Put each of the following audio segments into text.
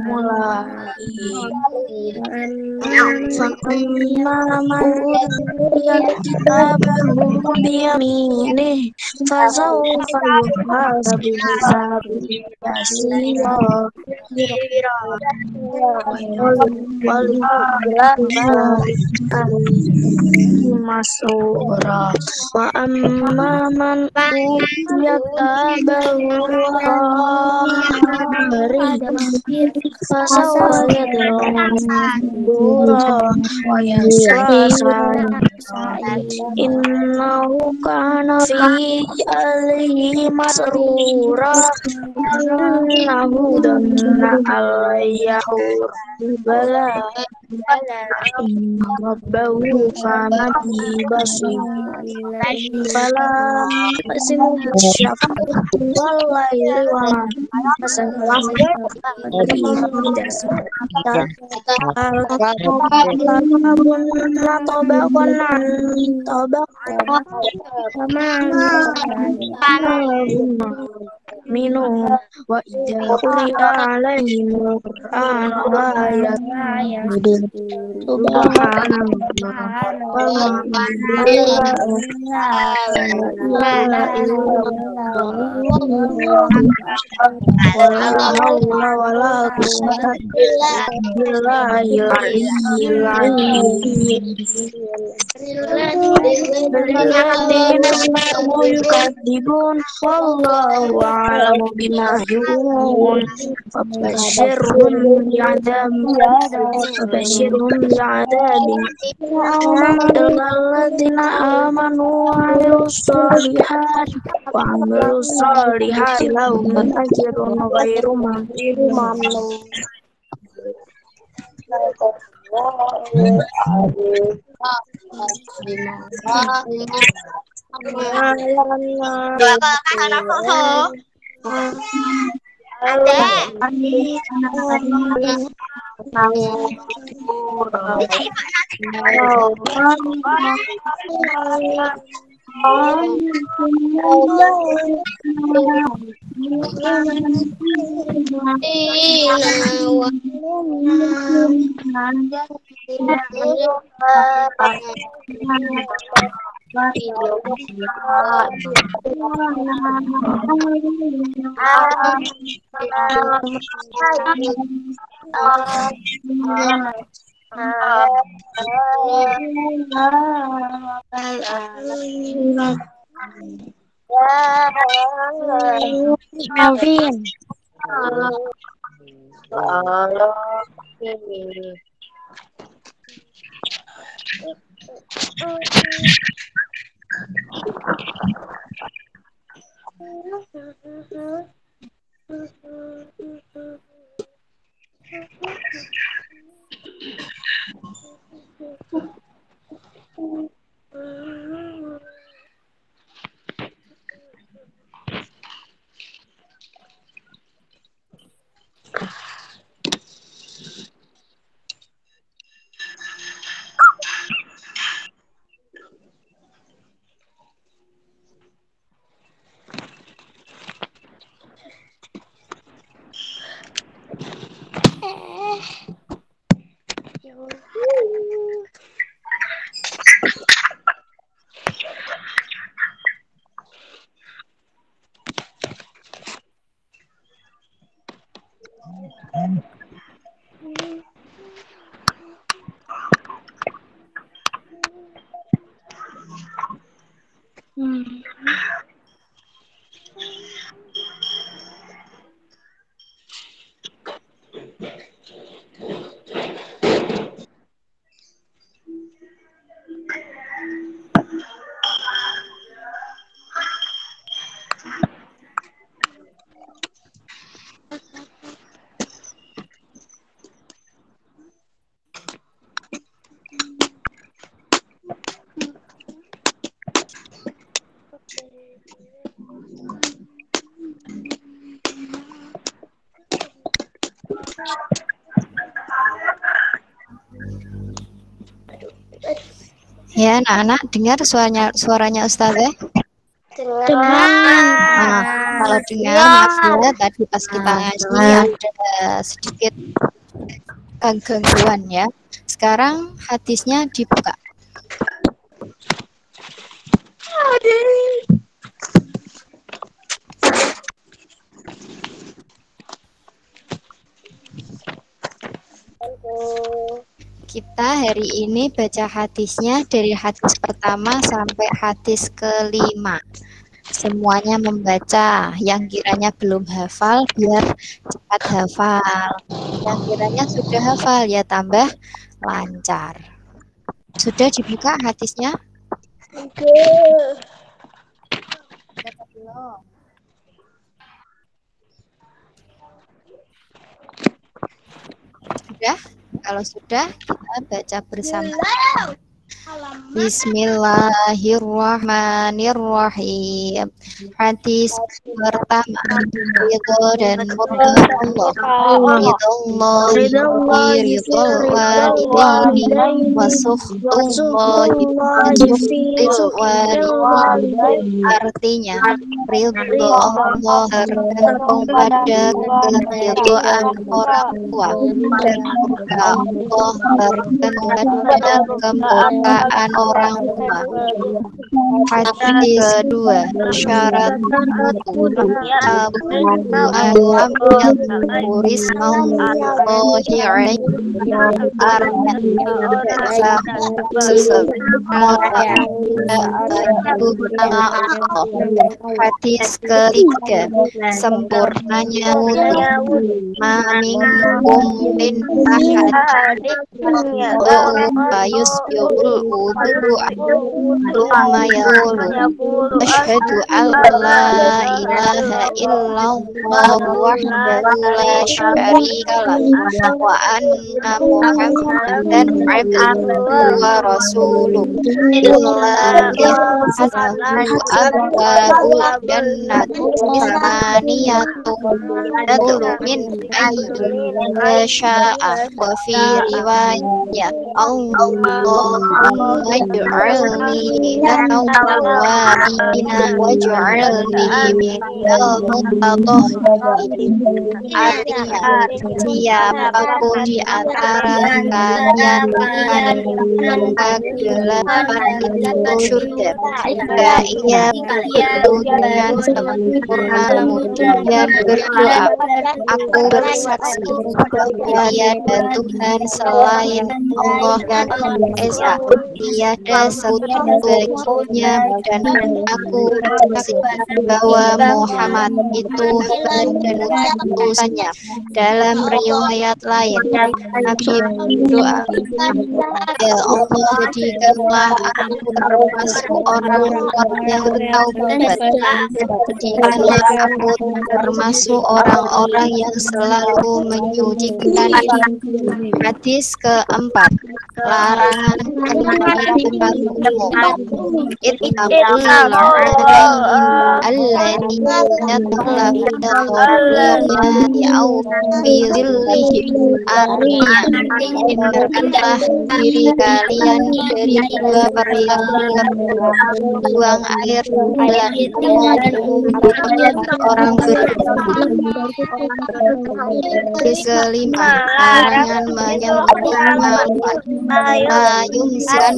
mulai. فأما من أوتي كتابه بيمينه فسوف يحاسب حسابا يسيرا مسرورا وأما من أوتي كتابه وراء ظهره فسوف يدعو ثبورا ويصلى سعيرا إنه كان في أهله مسرورا إنه ظن أن لن يحور بلى إن ربه كان به بصيرا فلا أقسم بالشفق والليل وما سوى والقدر تركبن طبقا عن طبق فما لهم منهم وإذا قرئ عليهم القرآن لا يسجدون سبحان الله والحمد لله ولا إله إلا الله ولا حول ولا قوة إلا بالله العلي العظيم الذين كفروا يكذبون والله أعلم بما يوعون فبشرهم بعذاب إلا الذين آمنوا وعملوا الصالحات لهم أجر غير ممنون. Alvin. Ya, anak-anak dengar suaranya Ustazah? Dengar. Kalau dengar maaf ya, tadi pas kita ngaji ada sedikit gangguan ya. Sekarang hadisnya dibuka. Kita hari ini baca hadisnya dari hadis pertama sampai hadis kelima. Semuanya membaca. Yang kiranya belum hafal biar cepat hafal. Yang kiranya sudah hafal ya tambah lancar. Sudah dibuka hadisnya? Belum. Sudah? Kalau sudah, kita baca bersama. Bismillahirrahmanirrahim. Hadis pertama, ridho dan murdah Allah. Ridallahi ridhol walidaini wa sukhtullahi walidaini. Artinya, ridho Allah tergantung pada keridhaan orang tua dan murka Allah tergantung pada kemurkaan orang tua. Hadis kedua, syarat Abu Alam yang turis Allahi alaihi Hadis ketiga, sempurnanya wudu. Mamingkum min ahadin yusbiul wudu thumma yaqulu asyhadu an la ilaha illallah wahdahu la syarika lah wa anna muhammadan abduhu wa rasuluh illa abwaabul jannati samaniyatu tadkhulu min ayyi sya'a wa fi riwayat Allahumma ij'alni tawwabina waj'alni minal mutatahhirin. Artinya, siapapun di antara kalian akan kegelapan itu surga. Jika ia itu dengan sempurna kemudian berdoa, aku bersaksi bahwa tiada Tuhan selain Allah dan Esa, tiada sekutu baginya, dan aku bersaksi bahwa Muhammad itu hamba dan utusannya. Dalam riwayat lain, Nabi berdoa, ya Allah, jadikanlah aku termasuk orang-orang yang bertaubat. Jadikanlah aku termasuk orang-orang yang selalu menyucikan diri. Hadis keempat, larangan di tempat umum. Ittaqul la'in alladzina yatallafuna au fi zillihim. Artinya, hindarkanlah diri kalian dari dua perkara, buang air dan orang berkumpul. Kelima, larangan menyentuh yumsikan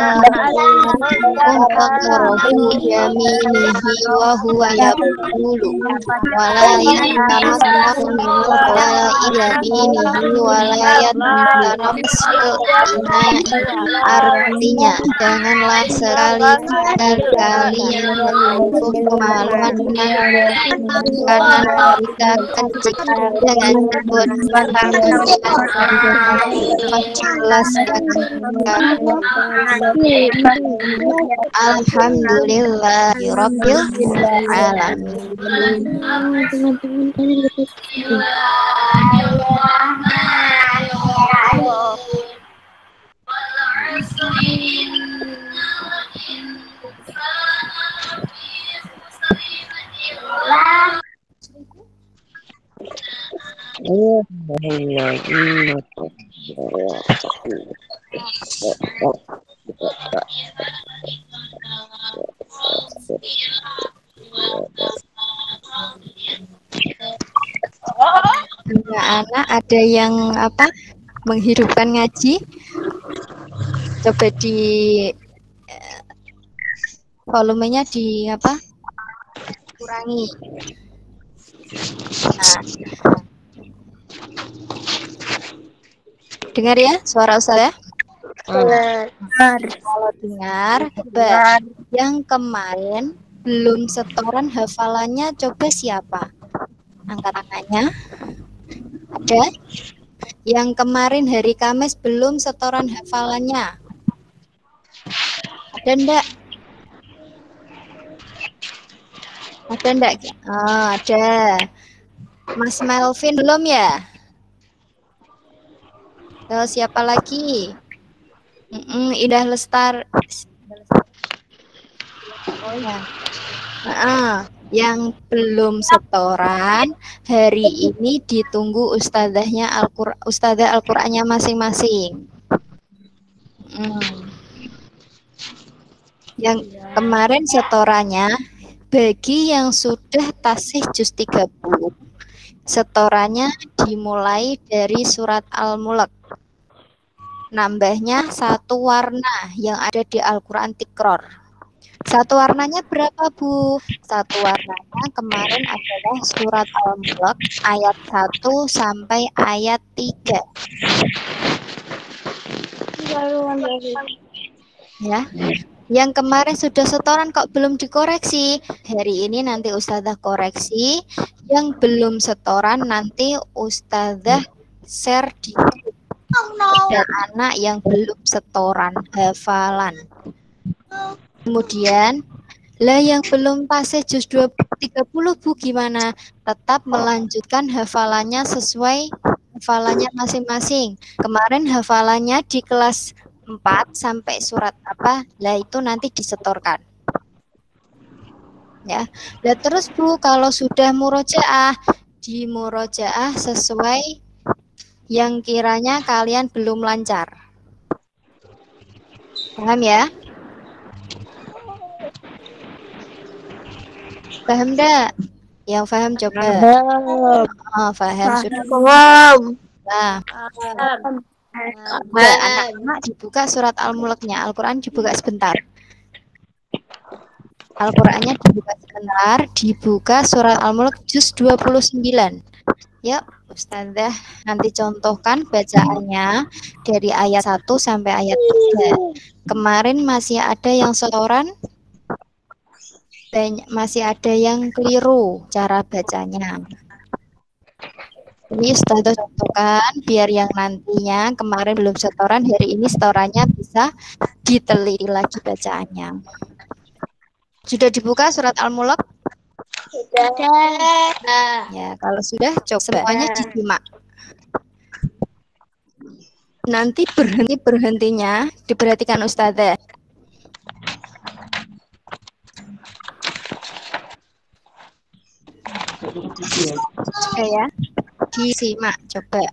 untuk yaminihi wa huwa yaqulu wala yatamassahu min ila yaminihi wala yatamassahu inai. Artinya, janganlah sekali-kali kalian menyentuh kemaluan kanan jika kencing. Jangan buat menjelaskan. Alhamdulillahirabbil alamin. anak ada yang apa? Menghidupkan ngaji? Coba di volumenya di apa? Kurangi. Nah, dengar ya suara Ustazah? Kalau dengar, yang kemarin belum setoran hafalannya coba siapa? Angkat tangannya. Ada? Yang kemarin hari Kamis belum setoran hafalannya. Ada enggak? Ada enggak? Oh, ada. Mas Melvin belum ya? Terus siapa lagi? Indah Lestar. Oh ya. Yang belum setoran hari ini ditunggu ustadzahnya ustadzah Al-Qur'annya masing-masing. Yang kemarin setorannya bagi yang sudah tasih juz 30 setorannya dimulai dari surat Al-Mulk. Nambahnya satu warna yang ada di Al-Quran Tikror. Satu warnanya berapa, Bu? Satu warnanya kemarin adalah surat Al-Mulk ayat 1 sampai ayat 3. Ya. Yang kemarin sudah setoran kok belum dikoreksi. Hari ini nanti Ustazah koreksi. Yang belum setoran nanti Ustazah share di ada anak yang belum setoran hafalan. Kemudian lah yang belum fase juz 30 Bu gimana? Tetap melanjutkan hafalannya sesuai hafalannya masing-masing. Kemarin hafalannya di kelas 4 sampai surat apa? Lah itu nanti disetorkan. Ya. Lah terus Bu kalau sudah murojaah di murojaah sesuai yang kiranya kalian belum lancar. Paham ya? Paham enggak? Yang paham coba. Paham sudah. Nah, anak-anak dibuka surat Al-Mulknya. Al-Quran dibuka sebentar. Al-Qurannya dibuka sebentar. Dibuka surat Al-Mulk juz 29. Yuk, Ustazah nanti contohkan bacaannya dari ayat 1 sampai ayat 3. Kemarin masih ada yang setoran, masih ada yang keliru cara bacanya. Ini Ustazah contohkan biar yang nantinya kemarin belum setoran, hari ini setorannya bisa diteliti lagi bacaannya. Sudah dibuka surat Al-Mulk? Sudah. Ya, kalau sudah coba semuanya disimak. Nanti berhentinya diperhatikan Ustazah. Oke ya, disimak coba.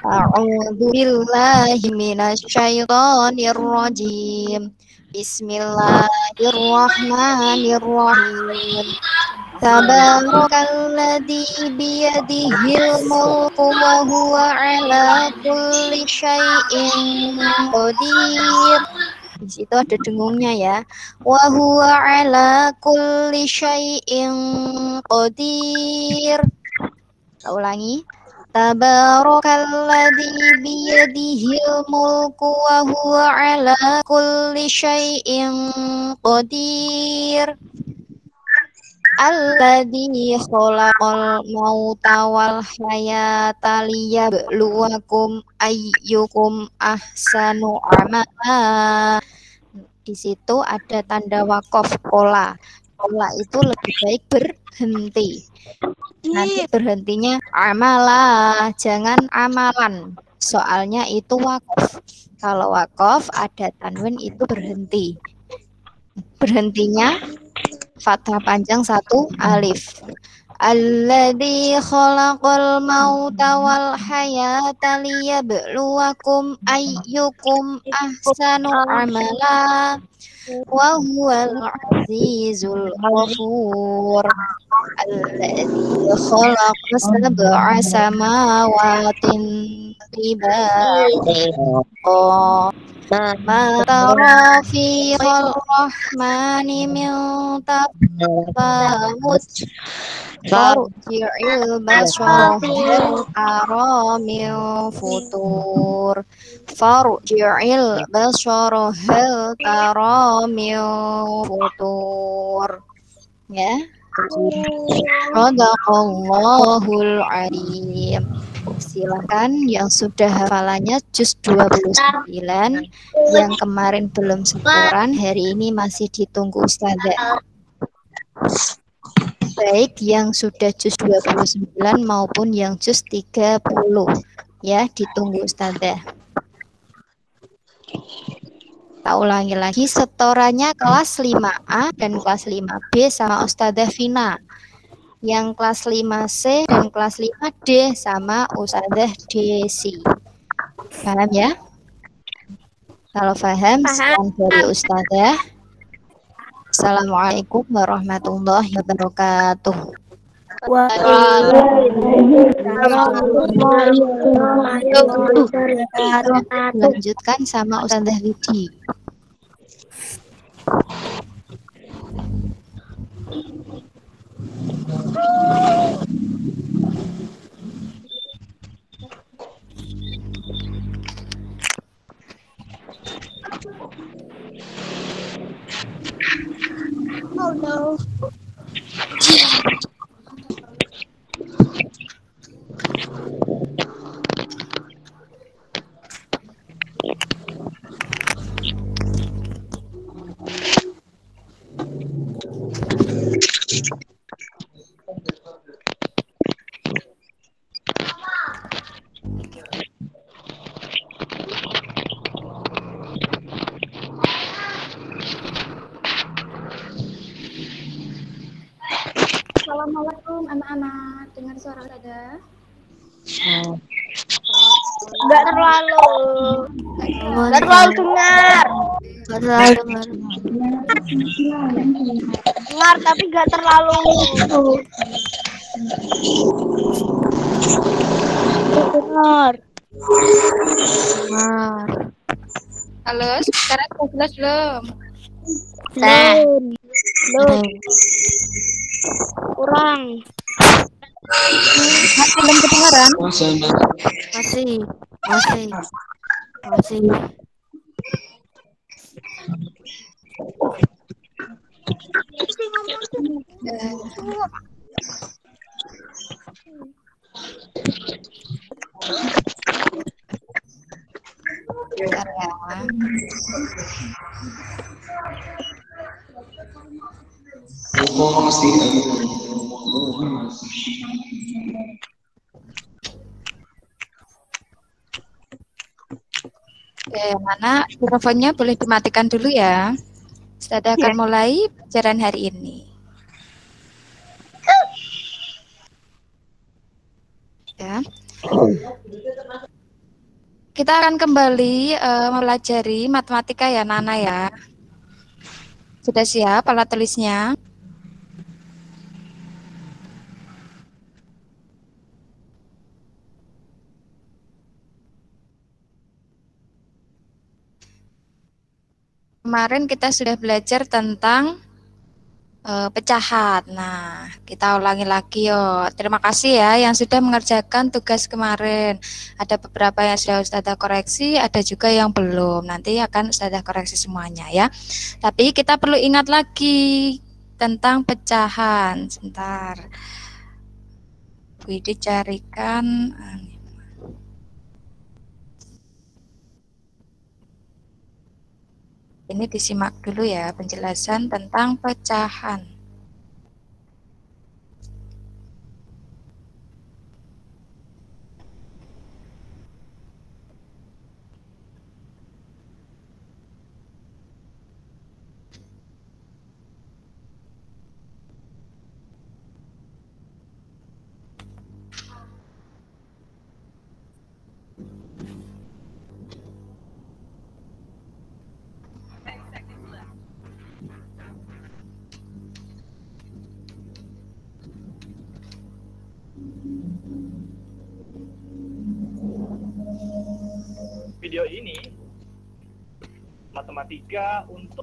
A'udzubillahi minasyaitonirrajim. Bismillahirrahmanirrahim. Tabarakalladzi biyadihil mulku wa huwa ala kulli syai'in qadir. Di situ ada dengungnya ya. Wa huwa ala kulli syai'in qadir. Kita ulangi. Tabarakalladzi biyadihil mulku wa huwa ala kulli syai'in qadir. Alladzi khalaqal mauta wal hayata liyabluwakum ayyukum ahsanu amala. Di situ ada tanda wakaf kola. Kola itu lebih baik berhenti. Nanti berhentinya amala, jangan amalan. Soalnya itu wakaf. Kalau wakaf ada tanwin itu berhenti. Berhentinya fathah panjang 1 alif. Alladzi khalaqal mauta wal hayata liyabluwakum ayyukum ahsanu amala wa huwal azizul ghafur. Alladzi khalaqa sab'a samawatin tibaqa ma tara fi khalqir rahmani min tafawut farji'il basara hal tara min futur farji'il basara hal tara min futur ya. Shadaqallahul alim. Silakan yang sudah hafalannya juz 29, yang kemarin belum setoran, hari ini masih ditunggu Ustazah. Baik yang sudah juz 29 maupun yang juz 30. Ya, ditunggu Ustazah. Kita ulangi lagi, setorannya kelas 5A dan kelas 5B sama Ustazah Vina. Yang kelas 5C dan kelas 5D sama Ustazah Desi. Paham ya? Kalau paham, sekian dari Ustazah. Assalamualaikum warahmatullahi wabarakatuh. Lanjutkan sama Ustazah Widi. Oh no. Assalamualaikum anak-anak, dengar suara ada? Enggak terlalu. Enggak terlalu dengar. Dengar tapi enggak terlalu. Dengar. Halo, sekarang sudah jelas belum? Belum. Kurang. Masih belum kedengaran? Masih. Bentar ya. Oke, mana mikrofonnya boleh dimatikan dulu ya. Sudah akan mulai pelajaran hari ini. Ya. Kita akan kembali mempelajari matematika ya Nana ya. Sudah siap alat tulisnya? Kemarin kita sudah belajar tentang pecahan. Nah, kita ulangi lagi yo. Terima kasih ya yang sudah mengerjakan tugas kemarin. Ada beberapa yang sudah Ustazah koreksi, ada juga yang belum. Nanti akan Ustazah koreksi semuanya ya. Tapi kita perlu ingat lagi tentang pecahan. Sebentar. Widi carikan. Ini disimak dulu ya penjelasan tentang pecahan. video ini matematika untuk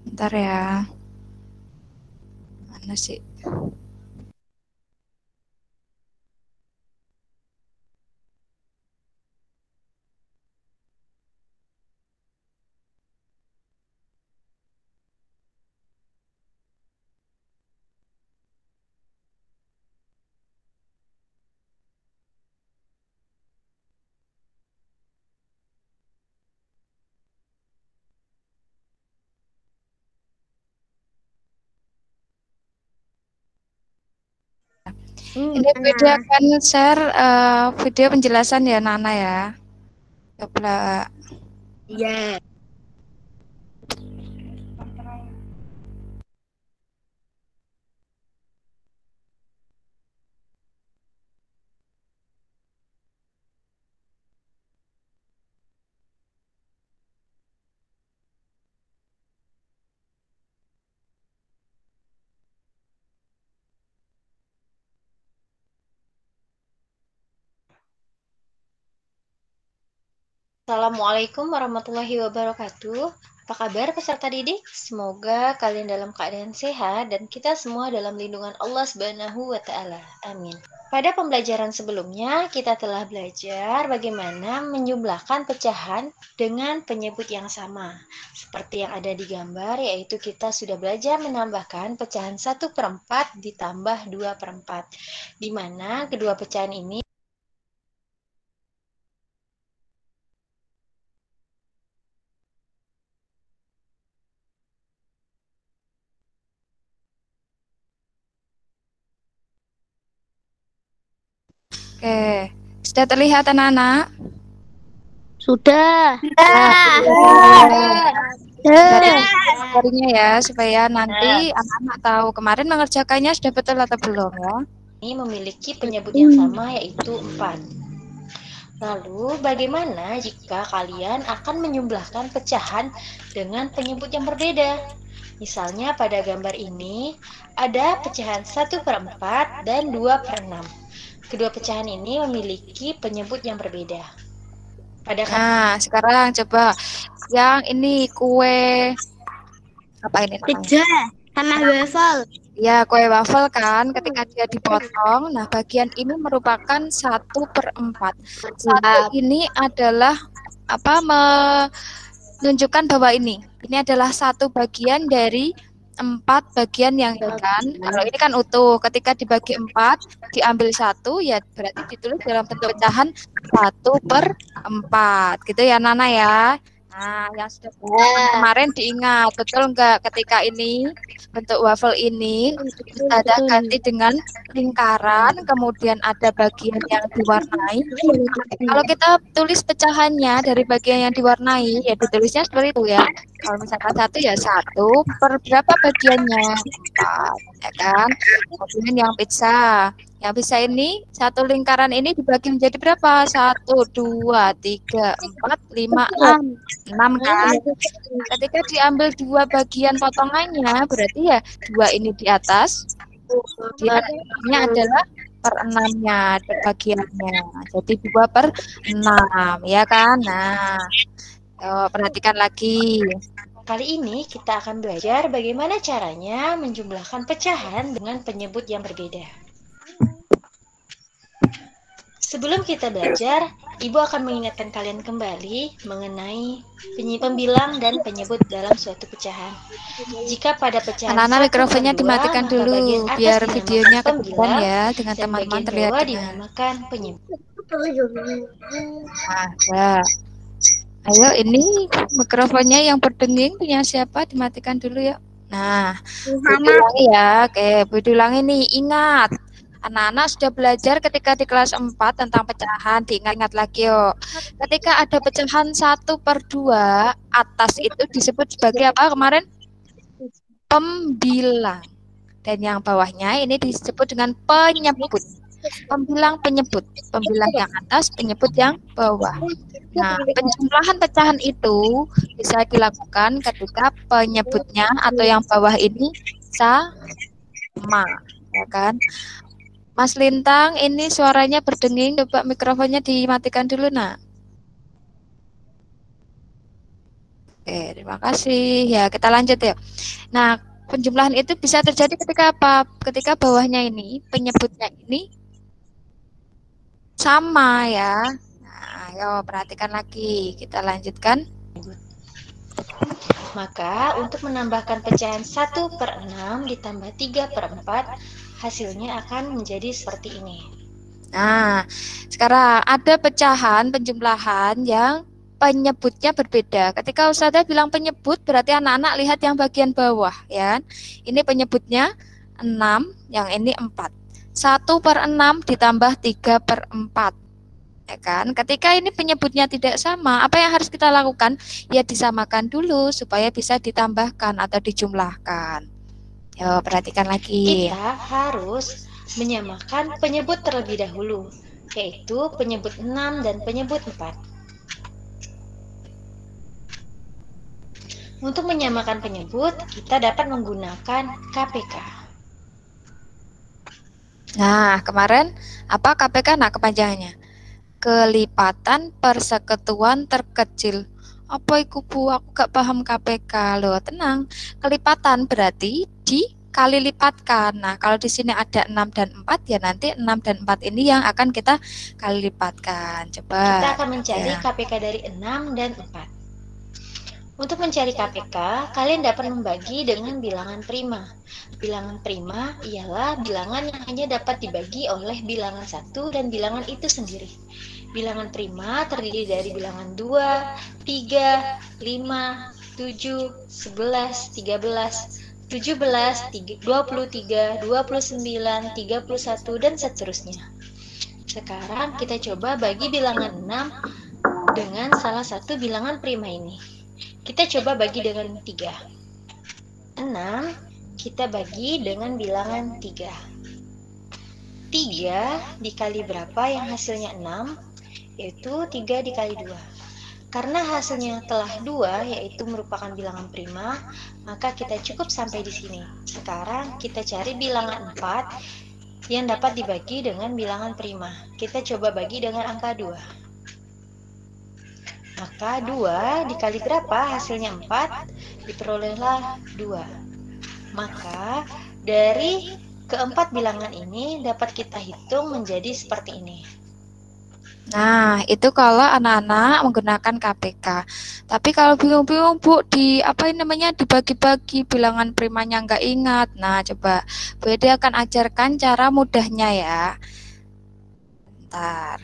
Bentar ya. Mana sih? Ini video akan share video penjelasan ya Nana ya. Coba. Iya. Assalamualaikum warahmatullahi wabarakatuh. Apa kabar peserta didik? Semoga kalian dalam keadaan sehat dan kita semua dalam lindungan Allah Subhanahu wa taala. Amin. Pada pembelajaran sebelumnya kita telah belajar bagaimana menjumlahkan pecahan dengan penyebut yang sama. Seperti yang ada di gambar, yaitu kita sudah belajar menambahkan pecahan 1/4 ditambah 2/4, di mana kedua pecahan ini Oke, sudah terlihat anak-anak? Sudah. Gambarnya ya, supaya nanti anak-anak tahu kemarin mengerjakannya sudah betul atau belum ya. ini memiliki penyebut yang sama, yaitu 4. Lalu, bagaimana jika kalian akan menjumlahkan pecahan dengan penyebut yang berbeda? Misalnya pada gambar ini, ada pecahan 1/4 dan 2/6. Kedua pecahan ini memiliki penyebut yang berbeda. Nah, sekarang coba yang ini kue apa ini namanya? Pizza sama waffle. Ya, kue waffle kan ketika dia dipotong. Nah, bagian ini merupakan 1/4. Satu ini adalah apa menunjukkan bahwa ini adalah satu bagian dari 4 bagian yang ini kan. Kalau ini kan utuh, ketika dibagi 4 diambil 1 ya berarti ditulis dalam bentuk pecahan 1/4 gitu ya Nana ya. Nah, yang sudah kemarin diingat betul enggak ketika ini bentuk waffle ini ada ganti dengan lingkaran, kemudian ada bagian yang diwarnai. Kalau kita tulis pecahannya dari bagian yang diwarnai ya ditulisnya seperti itu ya. Kalau misalkan 1 ya 1 per berapa bagiannya 4 ya kan. Kemudian yang pizza ini satu lingkaran ini dibagi menjadi berapa? 1, 2, 3, 4, 5, 6 kan. Ketika diambil 2 bagian potongannya berarti ya 2 ini di atas, di atasnya adalah per 6-nya bagiannya. Jadi 2/6 ya kan. Nah, perhatikan lagi. Kali ini kita akan belajar bagaimana caranya menjumlahkan pecahan dengan penyebut yang berbeda. Sebelum kita belajar, Ibu akan mengingatkan kalian kembali mengenai pembilang dan penyebut dalam suatu pecahan. Jika pada pecahan Anak-anak 1/2, mikrofonnya dimatikan maka dulu bagian atas biar dinamakan videonya kedepan pembilang ya dengan dan teman-teman bagian terlihat bawah dengan. dinamakan penyebut. Nah, ya. Ayo ini mikrofonnya yang berdenging punya siapa dimatikan dulu ya. Nah, ulangi ya. Oke, ulangi nih. Ingat, anak-anak sudah belajar ketika di kelas 4 tentang pecahan. Diingat-ingat lagi yuk. Ketika ada pecahan 1/2, atas itu disebut sebagai apa kemarin? Pembilang. Dan yang bawahnya ini disebut dengan penyebut. Pembilang penyebut. Pembilang yang atas, penyebut yang bawah. Nah, penjumlahan pecahan itu bisa dilakukan ketika penyebutnya atau yang bawah ini sama, ya kan? Mas Lintang, ini suaranya berdenging, coba mikrofonnya dimatikan dulu, nak. Oke, terima kasih. Ya, kita lanjut ya. Nah, penjumlahan itu bisa terjadi ketika apa? Ketika bawahnya ini, penyebutnya ini sama ya. Nah, ayo perhatikan lagi. Kita lanjutkan. Maka untuk menambahkan pecahan 1/6 ditambah 3/4, hasilnya akan menjadi seperti ini. Nah, sekarang ada pecahan penjumlahan yang penyebutnya berbeda. Ketika Ustazah bilang penyebut, berarti anak-anak lihat yang bagian bawah ya. Ini penyebutnya 6, yang ini 4. 1/6 ditambah 3/4. Ya kan? Ketika ini penyebutnya tidak sama, apa yang harus kita lakukan? Ya disamakan dulu supaya bisa ditambahkan atau dijumlahkan. Yo, perhatikan lagi. Kita harus menyamakan penyebut terlebih dahulu, yaitu penyebut 6 dan penyebut 4. Untuk menyamakan penyebut, kita dapat menggunakan KPK. Nah, kemarin apa KPK? Nah, kepanjangannya kelipatan persekutuan terkecil. Apa itu Bu? Aku gak paham KPK loh. Tenang, kelipatan berarti dikali lipatkan. Nah, kalau di sini ada 6 dan 4, ya nanti 6 dan 4 ini yang akan kita kali lipatkan. Coba. Kita akan mencari ya. KPK dari 6 dan 4. Untuk mencari KPK, kalian dapat membagi dengan bilangan prima. Bilangan prima ialah bilangan yang hanya dapat dibagi oleh bilangan 1 dan bilangan itu sendiri. Bilangan prima terdiri dari bilangan 2, 3, 5, 7, 11, 13, 17, 23, 29, 31, dan seterusnya. Sekarang kita coba bagi bilangan 6 dengan salah satu bilangan prima ini. Kita coba bagi dengan 3. 6 kita bagi dengan bilangan 3. 3 dikali berapa yang hasilnya 6? Yaitu 3 dikali 2. Karena hasilnya telah 2, yaitu merupakan bilangan prima, maka kita cukup sampai di sini. Sekarang kita cari bilangan 4 yang dapat dibagi dengan bilangan prima. Kita coba bagi dengan angka 2. Maka 2 dikali berapa? Hasilnya 4, diperolehlah 2. Maka dari keempat bilangan ini dapat kita hitung menjadi seperti ini. Nah, itu kalau anak-anak menggunakan KPK. Tapi kalau bingung-bingung Bu, dibagi-bagi bilangan primanya nggak ingat. Nah, coba Bu Ede akan ajarkan cara mudahnya ya. Bentar.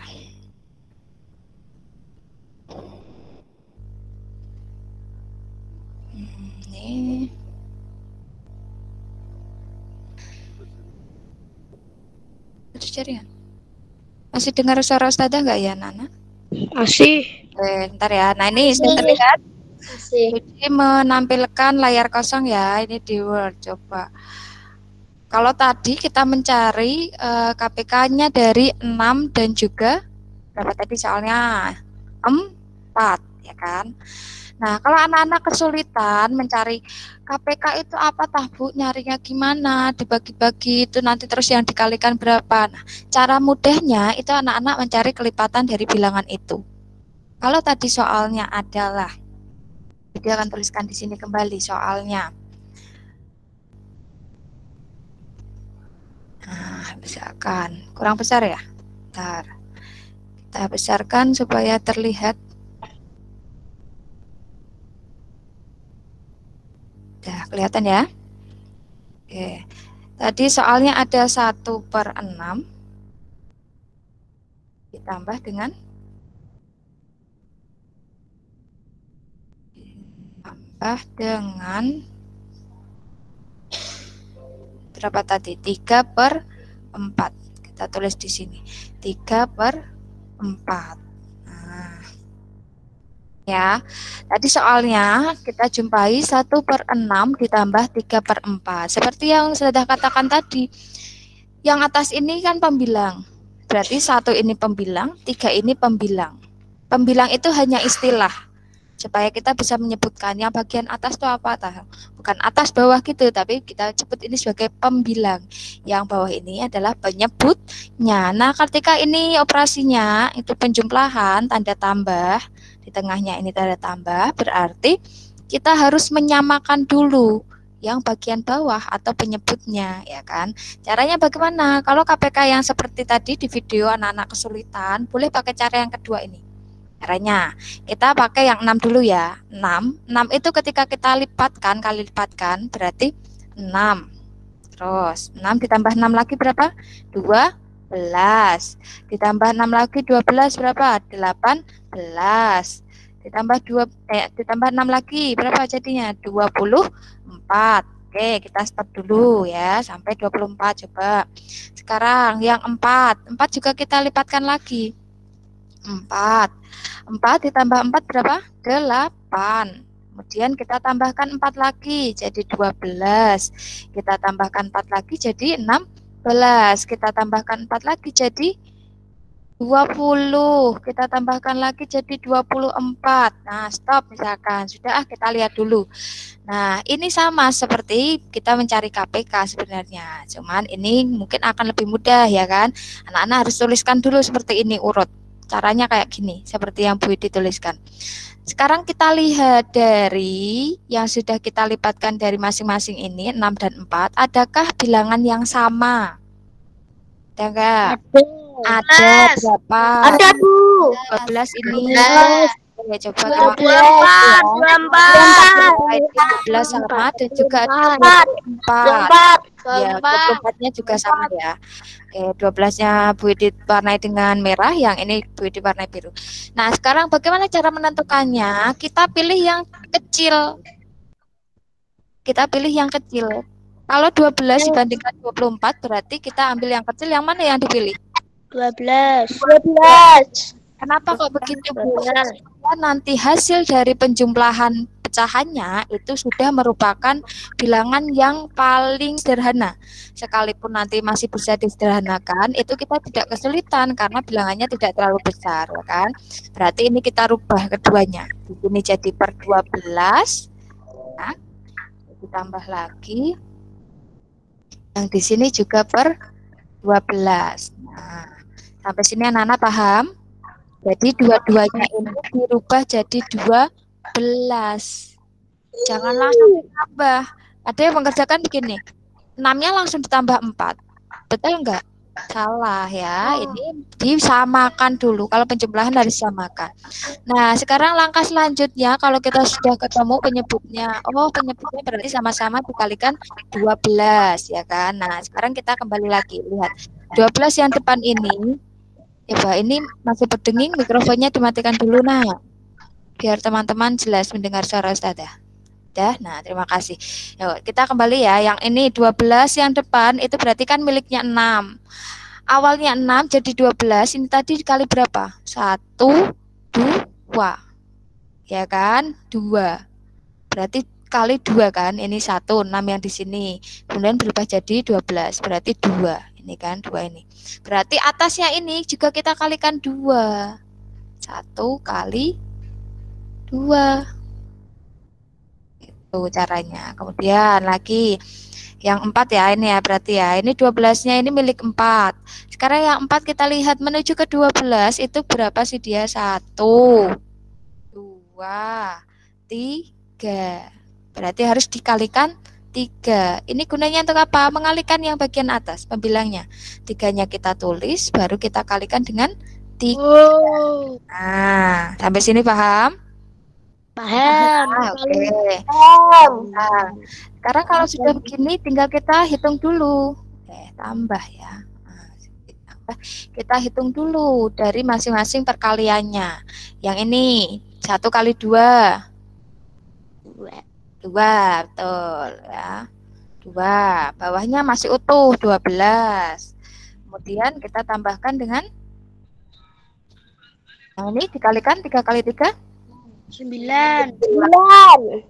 Ini. Terus jaringan. Masih dengar suara Ustazah nggak ya, Nana? Masih. Bentar ya. Nah, ini sudah terlihat. Masih. Jadi menampilkan layar kosong ya. Ini di Word. Coba. Kalau tadi kita mencari KPK-nya dari 6 dan juga berapa tadi soalnya 4 ya kan. Nah, kalau anak-anak kesulitan mencari KPK itu apa tah Bu, nyarinya gimana, dibagi-bagi itu nanti terus yang dikalikan berapa. Nah, cara mudahnya itu anak-anak mencari kelipatan dari bilangan itu. Kalau tadi soalnya adalah, dia akan tuliskan di sini kembali soalnya. Nah, misalkan kurang besar ya. Bentar. Kita besarkan supaya terlihat. Udah kelihatan ya. Oke. Tadi soalnya ada 1/6 ditambah dengan berapa tadi? 3/4. Kita tulis di sini. 3/4. Nah. Ya, tadi soalnya kita jumpai 1/6 ditambah 3/4. Seperti yang sudah katakan tadi, yang atas ini kan pembilang. Berarti 1 ini pembilang, 3 ini pembilang. Pembilang itu hanya istilah, supaya kita bisa menyebutkan yang bagian atas itu apa. Bukan atas bawah gitu, tapi kita sebut ini sebagai pembilang. Yang bawah ini adalah penyebutnya. Nah, ketika ini operasinya, itu penjumlahan, tanda tambah. Di tengahnya ini tanda tambah, berarti kita harus menyamakan dulu yang bagian bawah atau penyebutnya, ya kan? Caranya bagaimana? Kalau KPK yang seperti tadi di video anak-anak kesulitan, boleh pakai cara yang kedua ini. Caranya, kita pakai yang 6 dulu ya. 6 itu ketika kita lipatkan, kali lipatkan, berarti 6. Terus, 6 ditambah 6 lagi berapa? 12. Ditambah 6 lagi 12 berapa? 18. Ditambah 6 lagi berapa jadinya? 24. Oke, kita stop dulu ya sampai 24 coba. Sekarang yang 4 juga kita lipatkan lagi. 4 ditambah 4 berapa? 8. Kemudian kita tambahkan 4 lagi jadi 12. Kita tambahkan 4 lagi jadi 16. Kita tambahkan 4 lagi jadi 20, kita tambahkan lagi jadi 24. Nah, stop misalkan. Sudah, kita lihat dulu. Nah, ini sama seperti kita mencari KPK sebenarnya. Cuman ini mungkin akan lebih mudah ya kan. Anak-anak harus tuliskan dulu seperti ini urut. Caranya kayak gini, seperti yang Bu Edi tuliskan. Sekarang kita lihat dari yang sudah kita lipatkan dari masing-masing ini, 6 dan 4. Adakah bilangan yang sama? Ada enggak? Ada berapa? Ada, Bu. 12 ini. Ya, coba 12 sama dan juga 24. Ya, 24-nya juga sama ya. Oke, 12-nya Bu Edit warnai dengan merah, yang ini Bu Edit warnai biru. Nah, sekarang bagaimana cara menentukannya? Kita pilih yang kecil. Kita pilih yang kecil. Kalau 12 dibandingkan 24, berarti kita ambil yang kecil. Yang mana yang dipilih? 12. Kenapa kok begitu, Bu? Karena nanti hasil dari penjumlahan pecahannya itu sudah merupakan bilangan yang paling sederhana. Sekalipun nanti masih bisa disederhanakan, itu kita tidak kesulitan karena bilangannya tidak terlalu besar, ya kan? Berarti ini kita rubah keduanya. Di sini jadi per 12. Nah, ditambah lagi. Yang di sini juga per 12. Nah, sampai sini anak-anak paham? Jadi dua-duanya ini dirubah jadi 12. Jangan langsung ditambah. Ada yang mengerjakan begini. 6-nya langsung ditambah 4. Betul enggak? Salah ya. Ini disamakan dulu. Kalau penjumlahan harus disamakan. Nah, sekarang langkah selanjutnya kalau kita sudah ketemu penyebutnya. Oh, penyebutnya berarti sama-sama dikalikan 12 ya kan. Nah, sekarang kita kembali lagi. Lihat. 12 yang depan ini. Coba ini masih berdenging, mikrofonnya dimatikan dulu nah. Biar teman-teman jelas mendengar suara Ustazah. Dah, nah terima kasih. Yuk, kita kembali ya. Yang ini 12 yang depan itu berarti kan miliknya 6. Awalnya 6 jadi 12. Ini tadi dikali berapa? 1, 2. Ya kan? 2. Berarti kali 2 kan? Ini 1, 6 yang di sini. Kemudian berubah jadi 12. Berarti 2. Ini kan 2 ini. Berarti atasnya ini juga kita kalikan 2. 1 kali 2. Itu caranya. Kemudian lagi yang 4 ya ini ya berarti ya. Ini 12-nya ini milik 4. Sekarang yang 4 kita lihat menuju ke 12 itu berapa sih dia? 1, 2, 3. Berarti harus dikalikan 3. Ini gunanya untuk apa? Mengalihkan yang bagian atas, pembilangnya. 3-nya kita tulis, baru kita kalikan dengan 3. Nah, sampai sini paham? Paham. Oke. Nah, sekarang kalau sudah begini, tinggal kita hitung dulu. Tambah ya. Nah, kita hitung dulu dari masing-masing perkaliannya. Yang ini 1 kali 2. 2, betul ya. 2, bawahnya masih utuh 12. Kemudian kita tambahkan dengan yang ini dikalikan 3 kali 3 9.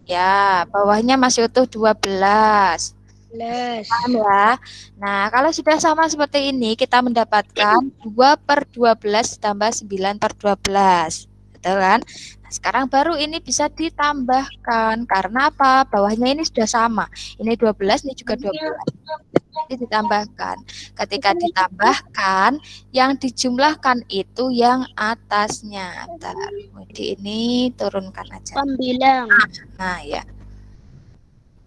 Ya, bawahnya masih utuh 12. Paham ya? Nah, kalau sudah sama seperti ini kita mendapatkan 2/12 tambah 9/12. Betul kan? Nah, sekarang baru ini bisa ditambahkan. Karena apa? Bawahnya ini sudah sama. Ini 12, ini juga 12. Ini ditambahkan. Ketika ditambahkan, yang dijumlahkan itu yang atasnya. Bentar, Budi ini turunkan aja. Pembilang. Nah, ya.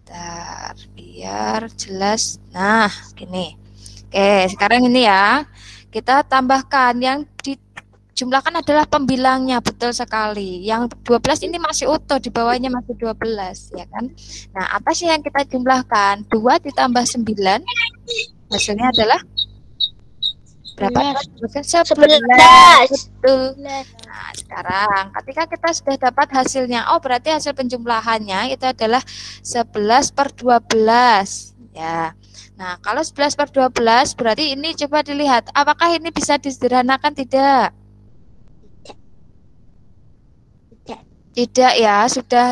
Bentar, biar jelas. Nah, gini. Oke, sekarang ini ya. Kita tambahkan yang dijumlahkan adalah pembilangnya, betul sekali. Yang 12 ini masih utuh, di bawahnya masih 12, ya kan? Nah, apa sih yang kita jumlahkan? 2 ditambah 9, hasilnya adalah berapa? 11. 11. Betul. Nah, sekarang ketika kita sudah dapat hasilnya, oh berarti hasil penjumlahannya itu adalah 11/12. Ya. Nah, kalau 11/12 berarti ini coba dilihat, apakah ini bisa disederhanakan tidak? Tidak ya,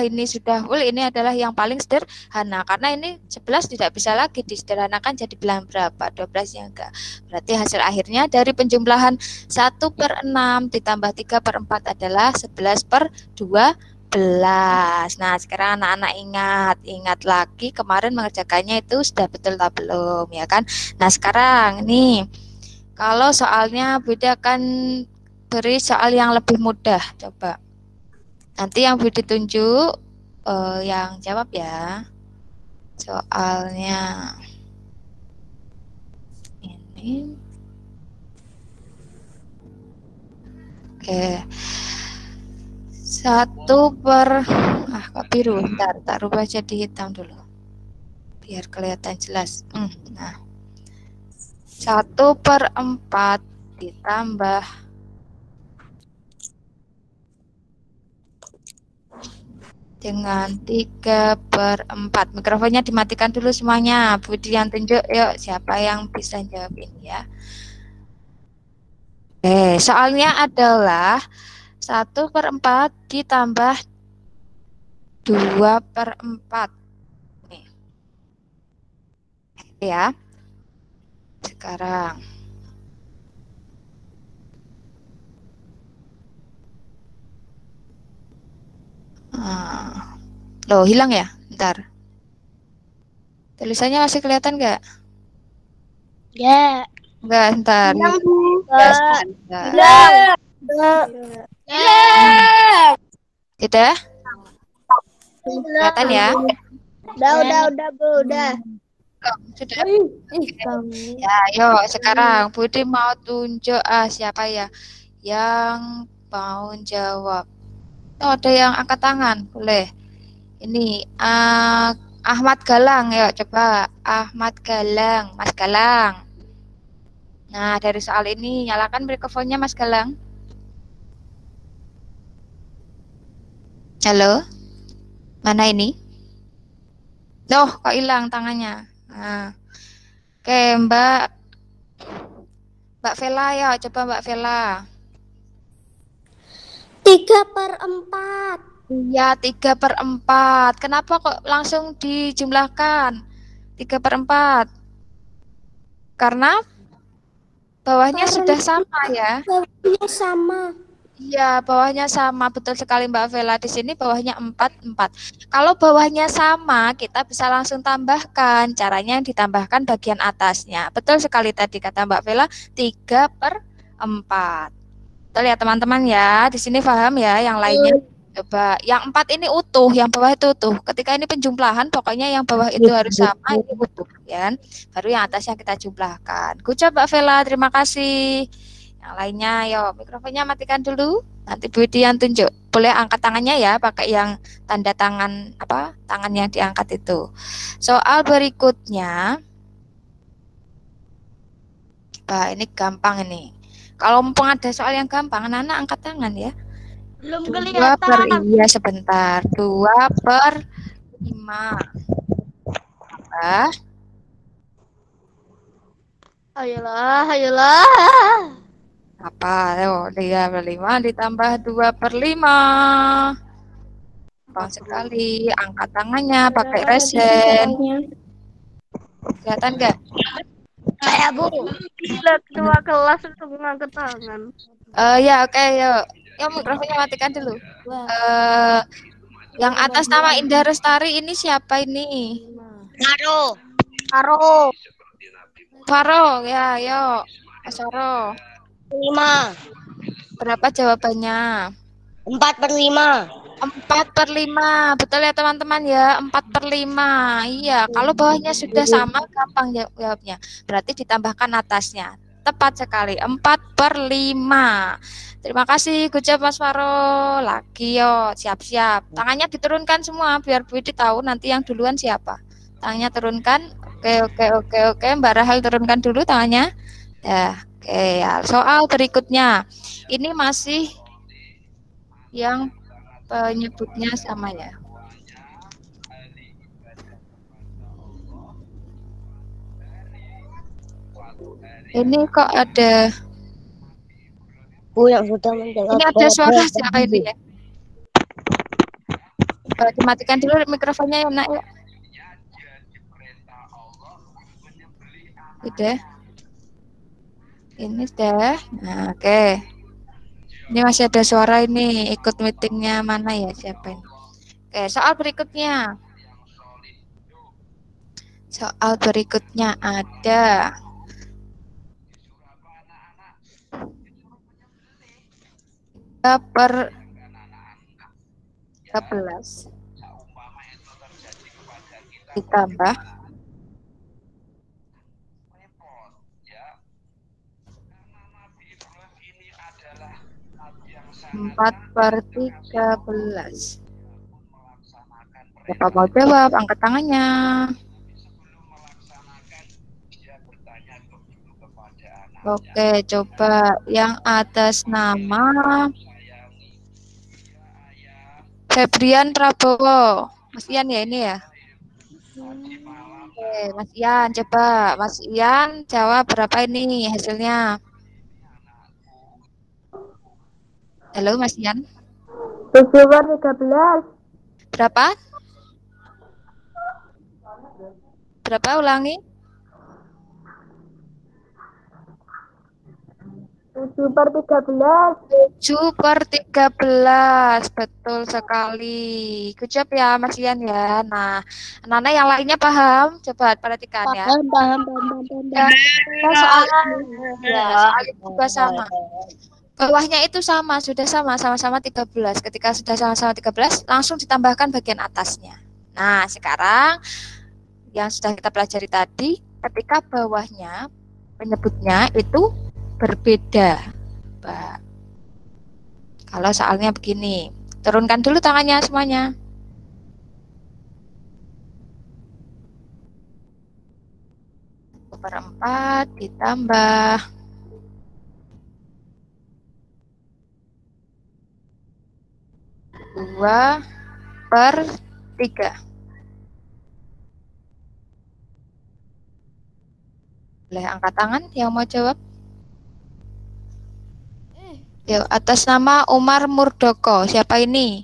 ini sudah full, ini adalah yang paling sederhana karena ini 11 tidak bisa lagi disederhanakan jadi bilangan berapa, 12 ya enggak. Berarti hasil akhirnya dari penjumlahan 1/6 ditambah 3/4 adalah 11/12. Nah, sekarang anak-anak ingat lagi kemarin mengerjakannya itu sudah betul atau belum, ya kan? Nah, sekarang nih kalau soalnya Budi akan beri soal yang lebih mudah, coba. Nanti yang Budi tunjuk yang jawab ya. Soalnya ini. Oke. 1 per kok biru, bentar, tak rubah jadi hitam dulu. Biar kelihatan jelas. Nah. 1/4 ditambah dengan 3/4. Mikrofonnya dimatikan dulu semuanya. Budi yang tunjuk, yuk siapa yang bisa jawab ini ya. Soalnya adalah 1/4 ditambah 2/4. Nih. Ya. Sekarang loh, hilang ya? Bentar. Tulisannya masih kelihatan nggak? Ya. Enggak, bentar. Hilang, Bu. Tidak? Kelihatan ya? Udah, Bu, udah. Sudah. Ya, yuk sekarang Budi mau tunjuk siapa ya yang mau jawab. Oh, ada yang angkat tangan, boleh. Ini Ahmad Galang, yuk coba Ahmad Galang, Mas Galang. Nah, dari soal ini nyalakan mikrofonnya Mas Galang. Halo, mana ini? Loh, kok hilang tangannya? Nah, oke Mbak Vela ya, coba Mbak Vela. 3/4. Iya, 3/4. Kenapa kok langsung dijumlahkan 3/4? Karena bawahnya sudah sama ya. Bawahnya sama. Iya, bawahnya sama, betul sekali Mbak Vela. Di sini bawahnya 4/4. Kalau bawahnya sama, kita bisa langsung tambahkan. Caranya yang ditambahkan bagian atasnya. Betul sekali tadi kata Mbak Vela, 3/4. Betul ya teman-teman ya. Di sini paham ya, yang lainnya. Coba, yang 4 ini utuh, yang bawah itu utuh. Ketika ini penjumlahan, pokoknya yang bawah itu harus sama, ini utuh, ya. Baru yang atasnya kita jumlahkan. Good job Mbak Vela, terima kasih. Yang lainnya, yuk mikrofonnya matikan dulu. Nanti Budi yang tunjuk. Boleh angkat tangannya ya, pakai yang tanda tangan tangan yang diangkat itu. Soal berikutnya, ini gampang ini. Kalau mumpung ada soal yang gampang, anak-anak angkat tangan ya. Belum 2/5. Iya sebentar. 2/5. Ayolah. Apa? 3/5 ditambah 2/5. Gampang sekali. Angkat tangannya pakai resen. Kelihatan nggak? Saya, Bu. Ketua kelas untuk mengangkat tangan. Ya oke, yuk. Yuk mikrofonnya matikan dulu. Yang atas nama Indah Restari ini siapa ini? Karo. Faro, ya, yuk. Mas Faro. 5. Berapa jawabannya? 4/5. 4/5. Betul ya teman-teman ya, 4/5. Iya, kalau bawahnya sudah sama gampang jawabnya. Berarti ditambahkan atasnya. Tepat sekali, 4/5. Terima kasih, good job Mas Faro. Lagi yo, siap-siap. Tangannya diturunkan semua biar Bu Edi tahu nanti yang duluan siapa. Tangannya turunkan. Oke. Mbak Rahel turunkan dulu tangannya. Ya, oke ya. Soal berikutnya. Ini masih yang penyebutnya sama ya. Ini kok ada Bu yang sudah menjawab. ini ada suara siapa ini ya? Dimatikan dulu mikrofonnya ya nak ya. Udah. Ini sudah. Nah, oke. Ini masih ada suara ini, ikut meetingnya mana ya, siapa ini? Oke, soal berikutnya. Soal berikutnya ada 3/13 ditambah 4/13. Siapa mau jawab? Angkat tangannya. Oke, coba yang atas nama Febrian Prabowo. Mas Ian ya ini ya? Oke, Mas Ian, coba Mas Ian jawab berapa ini hasilnya? Halo Mas Ian. 7/13. Berapa? Berapa ulangi? 7/13. 7/13, betul sekali. Good job ya Mas Ian ya. Nah, anak-anak yang lainnya paham? Coba perhatikan ya. Paham. Ya, soal ini, ya, soal ini juga sama. Bawahnya itu sama, sudah sama-sama 13. Ketika sudah sama-sama 13, langsung ditambahkan bagian atasnya. Nah, sekarang yang sudah kita pelajari tadi, ketika bawahnya penyebutnya itu berbeda, Pak. Kalau soalnya begini, turunkan dulu tangannya semuanya. Per 4 ditambah 2/3. Boleh angkat tangan yang mau jawab? Yuk, atas nama Umar Murdoko. Siapa ini?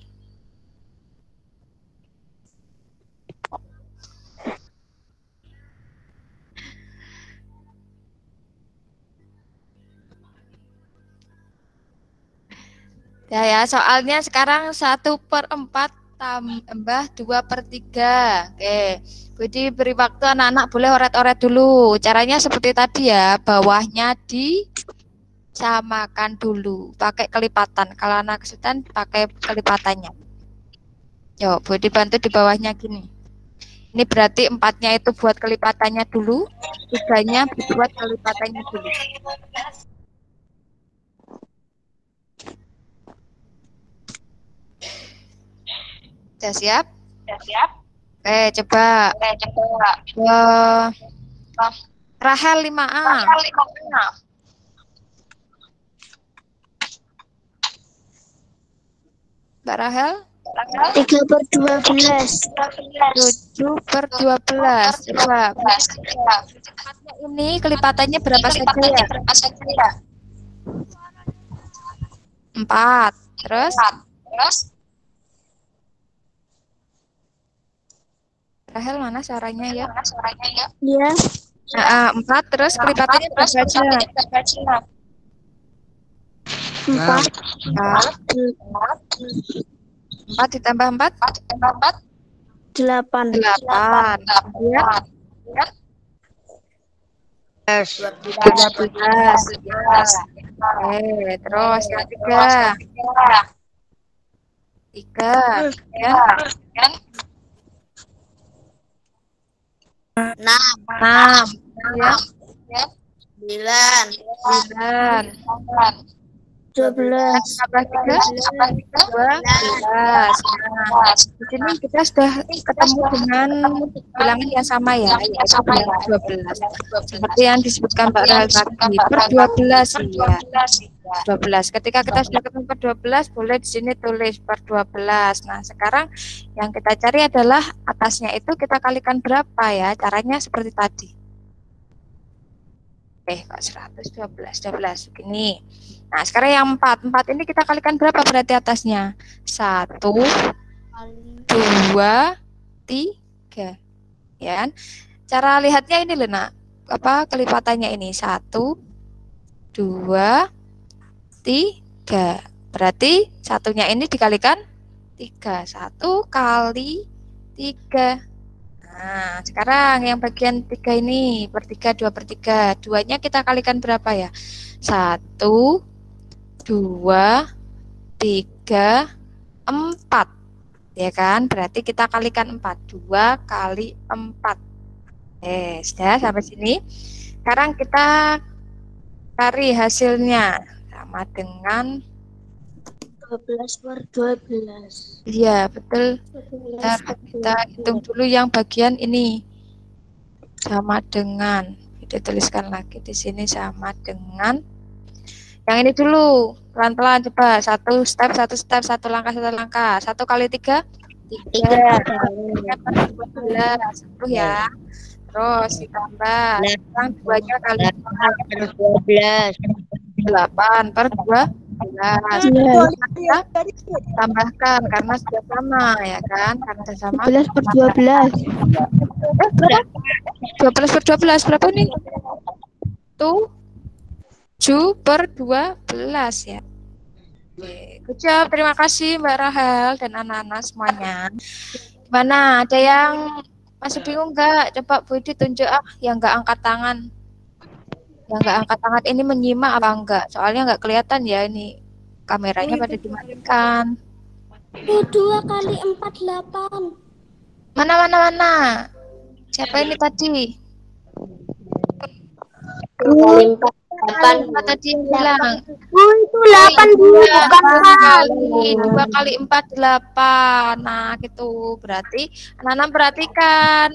Ya, soalnya sekarang 1/4 tambah 2/3. Oke, jadi beri waktu anak-anak boleh oret-oret dulu. Caranya seperti tadi ya, bawahnya disamakan dulu, pakai kelipatan. Kalau anak kesulitan pakai kelipatannya. Yuk, Budi bantu di bawahnya gini. Ini berarti 4-nya itu buat kelipatannya dulu, 3-nya buat kelipatannya dulu. Sudah siap? Coba. Rahel 5A. Mbak Rahel? 3/12. 7/12. Coba. Ini kelipatannya berapa saja ya? 4. Terus? Rahel mana suaranya ya? Iya. Nah, 4 terus kelipatannya berapa saja? 4. 4 ditambah 4? 8. 8. Ya. 12. Ya. Oke, terus yang tiga. Tiga. Ya. 6. Ya. 9. 9. 12. Tambah 3. 12. Nah, di sini kita sudah ketemu dengan bilangan yang sama ya, yaitu bilangan 12. Seperti yang disebutkan Mbak Rahel tadi, per 12 ya. 12. Ketika kita sudah ketemu per 12, boleh di sini tulis per 12. Nah, sekarang yang kita cari adalah atasnya itu kita kalikan berapa ya? Caranya seperti tadi. Kok 112, 12 begini. Nah, sekarang yang 4 ini kita kalikan berapa berarti atasnya? 1, 2, 3. Ya kan? Cara lihatnya ini loh, Nak. Kelipatannya ini 1, 2, 3. Berarti satunya ini dikalikan 3. 1 kali 3. Nah, sekarang yang bagian 3 ini per 3, 2 per 3. 2-nya kita kalikan berapa ya? 1, 2, 3, 4. Ya kan? Berarti kita kalikan 4. 2 kali 4. Sudah sampai sini. Sekarang kita cari hasilnya. Sama dengan 12 per 12. Iya, betul. Kita hitung dulu yang bagian ini. Sama dengan, kita tuliskan lagi di sini sama dengan yang ini dulu. Pelan-pelan coba. Satu step, satu langkah. 1 kali 3, 3. 3 per 12. 1 ya. Terus ditambah. Sekarang 2-nya kali 12. 8 per 12. Kita tambahkan karena sudah sama ya kan, karena sudah sama 12 per 12. 12 per 12 berapa nih? 7 per 12 ya. Good job, terima kasih Mbak Rahel dan anak-anak semuanya. Gimana, ada yang masih bingung nggak? Coba Bu Edi tunjuk yang nggak angkat tangan. Yang nggak angkat tangan ini menyimak apa enggak? Soalnya nggak kelihatan ya ini kameranya pada dimatikan. 2 kali 4, 8. Mana? Siapa ini tadi? 2 kali 4, 8. Apa tadi yang bilang? Itu 8 bukan kali 2 kali 4, 8. Nah, gitu. Berarti anak-anak perhatikan.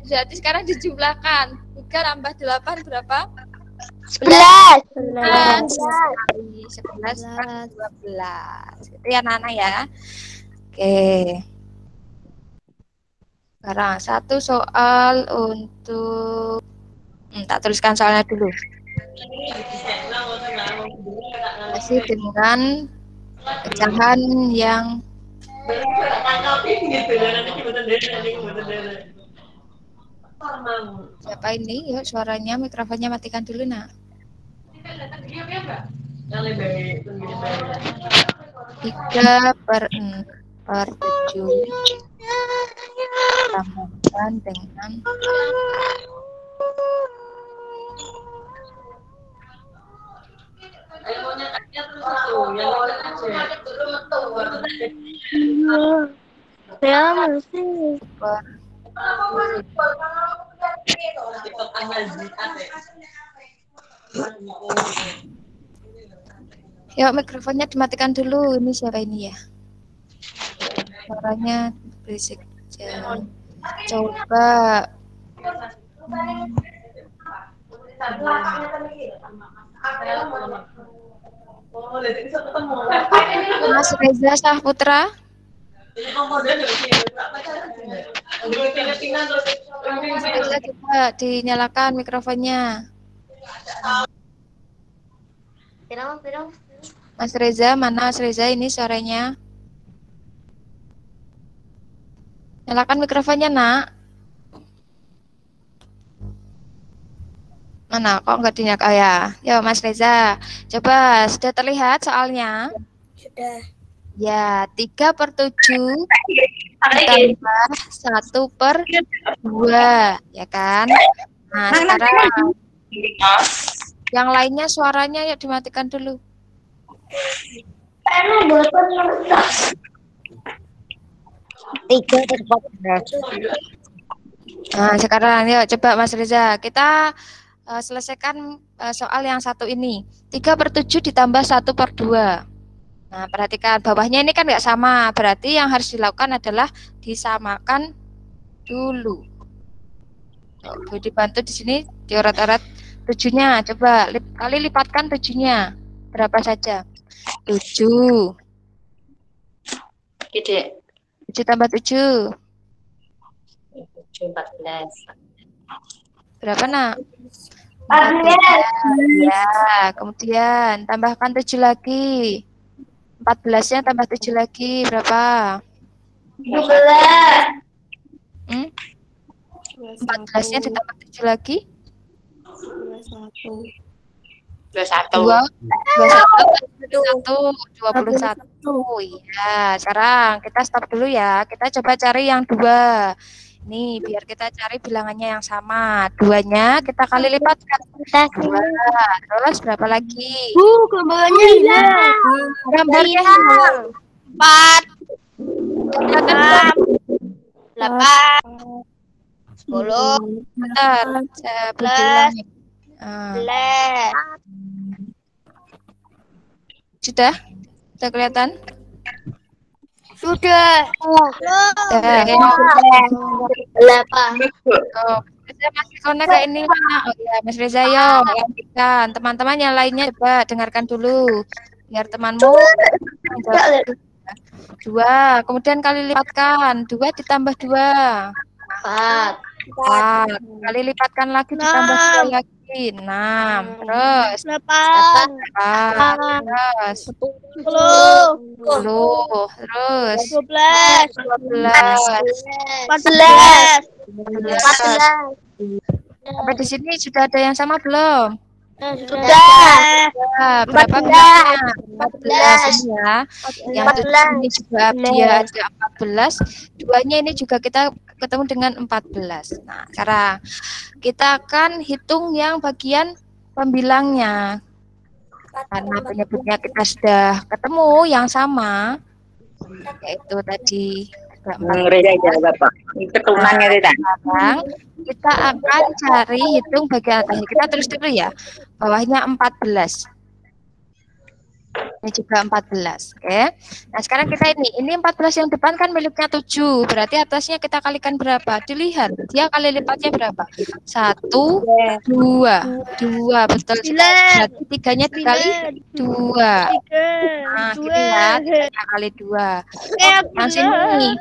Jadi sekarang dijumlahkan. 3 tambah 8 berapa? 11. 11 per 12. Itu ya anak-anak ya. Oke. Sekarang satu soal untuk tak tuliskan soalnya dulu. Masih dengan pecahan yang siapa ini? Yuk suaranya, mikrofonnya matikan dulu nak. 3 per 7 tambahkan dengan Ya masih. per yuk mikrofonnya dimatikan dulu. Ini siapa ini ya? Suaranya berisik. Coba Mas Reza Sahputra. Mas Reza coba dinyalakan mikrofonnya. Mas Reza, mana Mas Reza ini suaranya? Nyalakan mikrofonnya, nak. Mana kok nggak dinyalakan? Oh ya, Mas Reza. Coba sudah terlihat soalnya? Sudah. Ya, 3/7 ditambah 1/2, ya kan? Nah, sekarang yang lainnya suaranya yuk dimatikan dulu. Nah, sekarang yuk coba Mas Reza, kita selesaikan soal yang satu ini. 3/7 ditambah 1/2. Nah, perhatikan bawahnya ini kan nggak sama, berarti yang harus dilakukan adalah disamakan dulu. Boleh dibantu di sini dioret-oret 7-nya. Coba kali lipatkan 7-nya. Berapa saja? 7. Gede. 7 tambah 7. 14. Berapa, Nak? 14. Ya, kemudian tambahkan 7 lagi. 14-nya tambah 7 lagi. Berapa? 12. 14-nya ditambah 7 lagi. 21. 21. Iya, sekarang kita stop dulu ya. Kita coba cari yang 2. Nih, biar kita cari bilangannya yang sama. 2-nya kita kali lipatkan. 2. Terus berapa lagi? Gambarnya hilang. Gambarnya hilang. 4, Kelihatan 8, 10, bentar. Saya berarti ulangi. 11. Sudah? Sudah kelihatan? Sudah. Sudah. 8. Oh, saya masih connect kayak ini mana? Oh ya, Mas Reza yo, lanjutkan. Teman-teman yang lainnya coba dengarkan dulu. Biar temanmu menjawab dulu. 2, kemudian kali lipatkan. 2 ditambah 2. 4. 4. Kali lipatkan lagi ditambah 2 lagi. 6. Terus 8, 4. Terus 10, 10. Terus 12, 14. 14. Sampai di sini sudah ada yang sama belum? Sudah. Ya, berapa bilangnya? 14 ini ya. Yang 7 ini juga dia ada 14. 2-nya ini juga kita ketemu dengan 14. Nah, sekarang kita akan hitung yang bagian pembilangnya. Karena penyebutnya kita sudah ketemu yang sama, yaitu tadi Keturunannya tidak. sekarang kita akan cari hitung bagian atasnya. Kita terus dulu ya. Bawahnya 14. Ini juga 14. Oke. Nah, sekarang kita ini 14 yang depan kan miliknya 7. Berarti atasnya kita kalikan berapa? Dilihat. Dia kali lipatnya berapa? 1, 2. 2, betul sekali. Berarti 3-nya dikali 2. Nah, gini ya. 3 kali 2. Yang sini.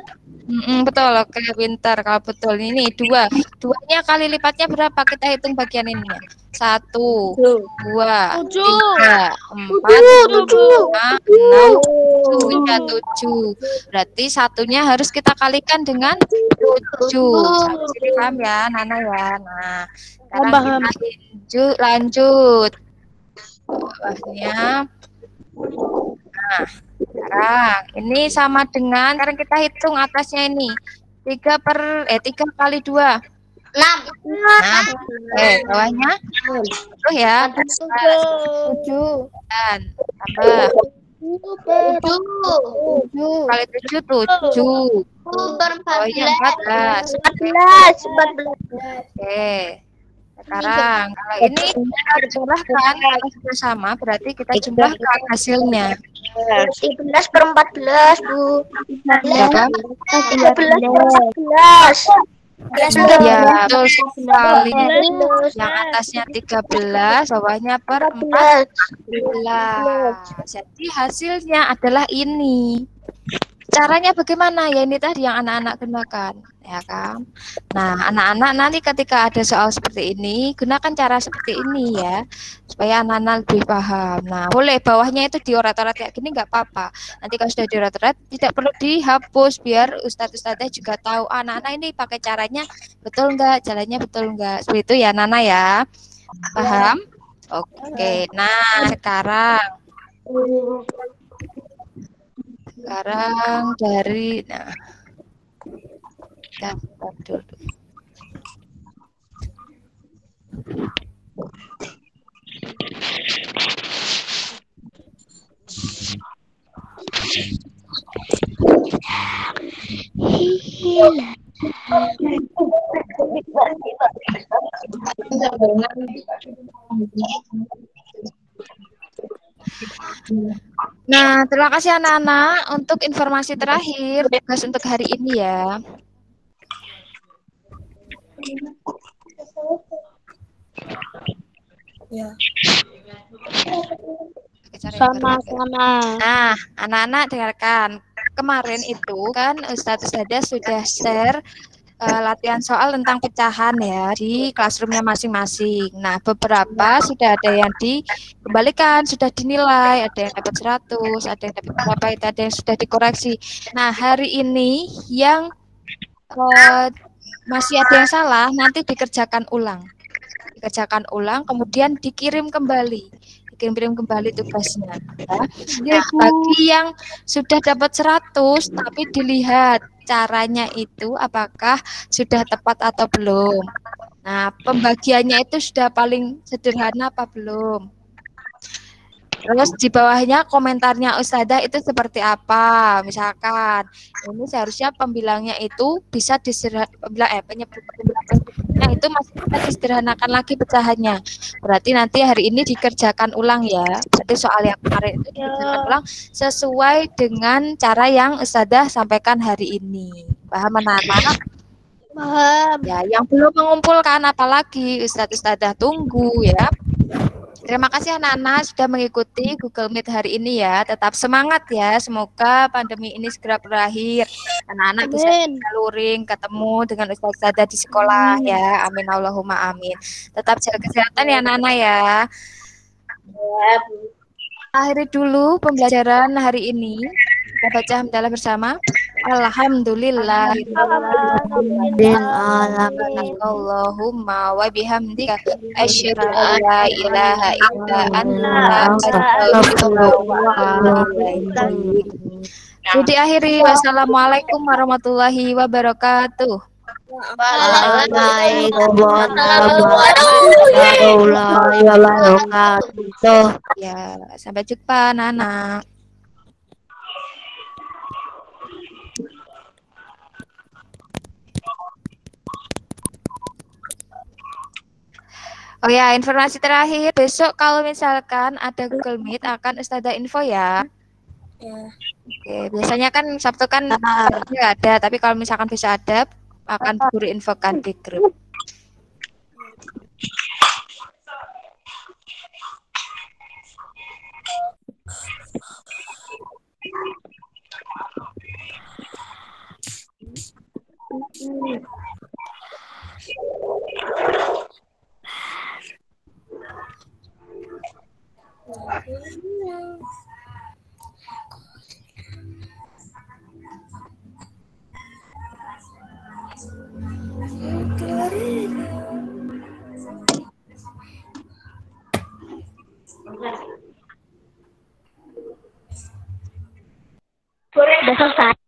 Betul, oke, pintar. Kalau betul ini 2. 2-nya kali lipatnya berapa? Kita hitung bagian ini. 1, 2, 3, 4, 5, 6, 7. Berarti satunya harus kita kalikan dengan 7. Sampai paham ya, Nana ya. Nah, sekarang kita lanjut. Bawahnya. Nah, sekarang ini sama dengan, sekarang kita hitung atasnya ini. 3 kali 2. 6. Bawahnya 10 ya. 7 dan tambah 7 kali 7 7. Bawahnya 14. 14. Oke. Sekarang kalau ini kita jumlahkan, kalau sudah sama berarti kita jumlahkan hasilnya. 13/14, Bu. Berapa? 13/14. Ya, betul sekali. Yang atasnya 13, bawahnya per 14. Jadi hasilnya adalah ini. Caranya bagaimana? Ya ini tadi yang anak-anak gunakan, ya kan? Nah, anak-anak nanti ketika ada soal seperti ini, gunakan cara seperti ini ya, supaya anak-anak lebih paham. Nah, boleh bawahnya itu dioret-oret kayak gini nggak apa-apa. Nanti kalau sudah dioret-oret, tidak perlu dihapus biar ustadz-ustadznya juga tahu anak-anak ini pakai caranya betul nggak, jalannya betul nggak. Seperti itu ya, Nana ya. Paham? Oke. Nah, sekarang Sekarang dari, nah, daftar dulu. Nah, terima kasih anak-anak untuk informasi terakhir tugas untuk hari ini ya. Sama-sama. Nah, anak-anak dengarkan. Kemarin itu kan Ustadz Ustadzah sudah share latihan soal tentang pecahan ya di classroomnya masing-masing. Nah, beberapa sudah ada yang dikembalikan, sudah dinilai, ada yang dapat 100, ada yang dapat berapa itu, ada yang sudah dikoreksi. Nah, hari ini yang masih ada yang salah, nanti dikerjakan ulang. Dikerjakan ulang, kemudian dikirim kembali. Dikirim kembali tugasnya. Ya. Nah, bagi yang sudah dapat 100, tapi dilihat caranya itu apakah sudah tepat atau belum. Nah, pembagiannya itu sudah paling sederhana apa belum. Terus di bawahnya komentarnya Ustazah itu seperti apa? Misalkan ini seharusnya pembilangnya itu bisa penyebutnya itu masih bisa disederhanakan lagi pecahannya. Berarti nanti hari ini dikerjakan ulang ya. Berarti soal yang kemarin itu dikerjakan ulang sesuai dengan cara yang Ustazah sampaikan hari ini. Paham anak-anak? Paham. Ya, yang belum mengumpulkan apalagi Ustazah tunggu ya. Terima kasih anak-anak sudah mengikuti Google Meet hari ini ya. Tetap semangat ya. Semoga pandemi ini segera berakhir. Anak-anak bisa luring ketemu dengan ustazah di sekolah ya. Amin Allahumma amin. Tetap jaga kesehatan ya anak-anak ya. Akhiri dulu pembelajaran hari ini. Kita baca hamdalah bersama. Alhamdulillah. Allahumma wa bihamdika asyhadu an la ilaha illa anta astaghfiruka wa atubu ilaik. Diakhiri wassalamualaikum warahmatullahi wabarakatuh. Warahmatullahi wabarakatuh. Ya, sampai jumpa anak-anak. Oh ya, informasi terakhir, besok kalau misalkan ada Google Meet akan Ustazah info ya. Oke, biasanya kan Sabtu kan nggak ada, tapi kalau misalkan besok ada akan guru infokan di grup. Udah selesai.